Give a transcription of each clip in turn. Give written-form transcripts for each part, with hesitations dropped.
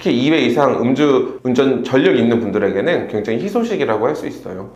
특히 2회 이상 음주운전 전력이 있는 분들에게는 굉장히 희소식이라고 할 수 있어요.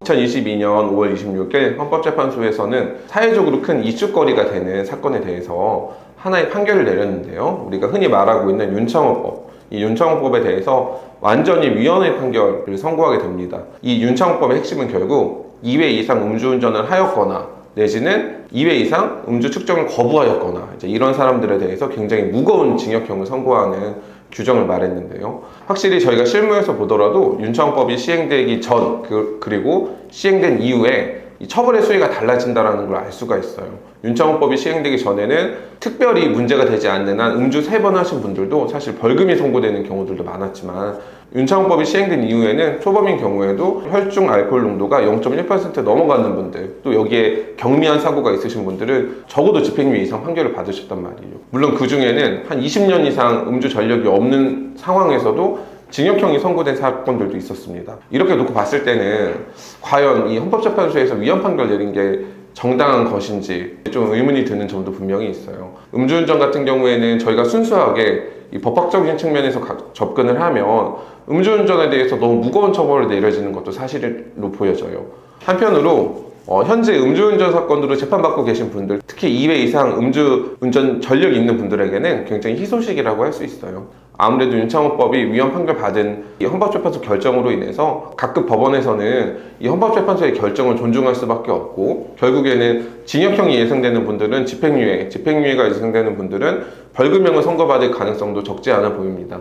(2022년 5월 26일) 헌법재판소에서는 사회적으로 큰 이슈거리가 되는 사건에 대해서 하나의 판결을 내렸는데요. 우리가 흔히 말하고 있는 윤창호법, 이 윤창호법에 대해서 완전히 위헌의 판결을 선고하게 됩니다. 이 윤창호법의 핵심은 결국 2회 이상 음주운전을 하였거나 내지는 2회 이상 음주 측정을 거부하였거나 이런 사람들에 대해서 굉장히 무거운 징역형을 선고하는 규정을 말했는데요. 확실히 저희가 실무에서 보더라도 윤창호법이 시행되기 전 그리고 시행된 이후에 이 처벌의 수위가 달라진다는 걸 알 수가 있어요. 윤창호법이 시행되기 전에는 특별히 문제가 되지 않는 한 음주 3번 하신 분들도 사실 벌금이 선고되는 경우들도 많았지만, 윤창호법이 시행된 이후에는 초범인 경우에도 혈중 알코올 농도가 0.1% 넘어가는 분들, 또 여기에 경미한 사고가 있으신 분들은 적어도 집행유예 이상 판결을 받으셨단 말이에요. 물론 그 중에는 한 20년 이상 음주 전력이 없는 상황에서도 징역형이 선고된 사건들도 있었습니다. 이렇게 놓고 봤을 때는 과연 이 헌법재판소에서 위헌 판결 내린 게 정당한 것인지 좀 의문이 드는 점도 분명히 있어요. 음주운전 같은 경우에는 저희가 순수하게 이 법학적인 측면에서 접근을 하면 음주운전에 대해서 너무 무거운 처벌을 내려지는 것도 사실로 보여져요. 한편으로 현재 음주운전 사건으로 재판받고 계신 분들, 특히 2회 이상 음주운전 전력이 있는 분들에게는 굉장히 희소식이라고 할 수 있어요. 아무래도 윤창호법이 위헌 판결 받은 이 헌법재판소 결정으로 인해서 각급 법원에서는 이 헌법재판소의 결정을 존중할 수밖에 없고, 결국에는 징역형이 예상되는 분들은 집행유예가 예상되는 분들은 벌금형을 선고받을 가능성도 적지 않아 보입니다.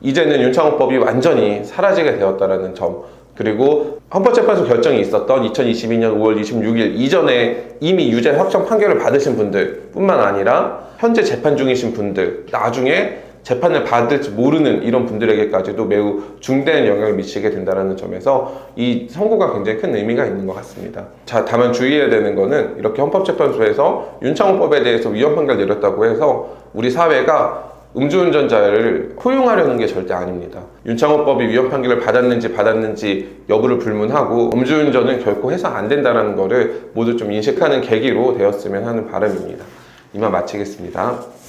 이제는 윤창호법이 완전히 사라지게 되었다는 점, 그리고 헌법재판소 결정이 있었던 2022년 5월 26일 이전에 이미 유죄 확정 판결을 받으신 분들 뿐만 아니라 현재 재판 중이신 분들, 나중에 재판을 받을지 모르는 이런 분들에게까지도 매우 중대한 영향을 미치게 된다는 점에서 이 선고가 굉장히 큰 의미가 있는 것 같습니다. 자, 다만 주의해야 되는 거는 이렇게 헌법재판소에서 윤창호법에 대해서 위헌 판결 내렸다고 해서 우리 사회가 음주운전자를 포용하려는 게 절대 아닙니다. 윤창호법이 위헌 판결을 받았는지 여부를 불문하고 음주운전은 결코 해서 안 된다는 거를 모두 좀 인식하는 계기로 되었으면 하는 바람입니다. 이만 마치겠습니다.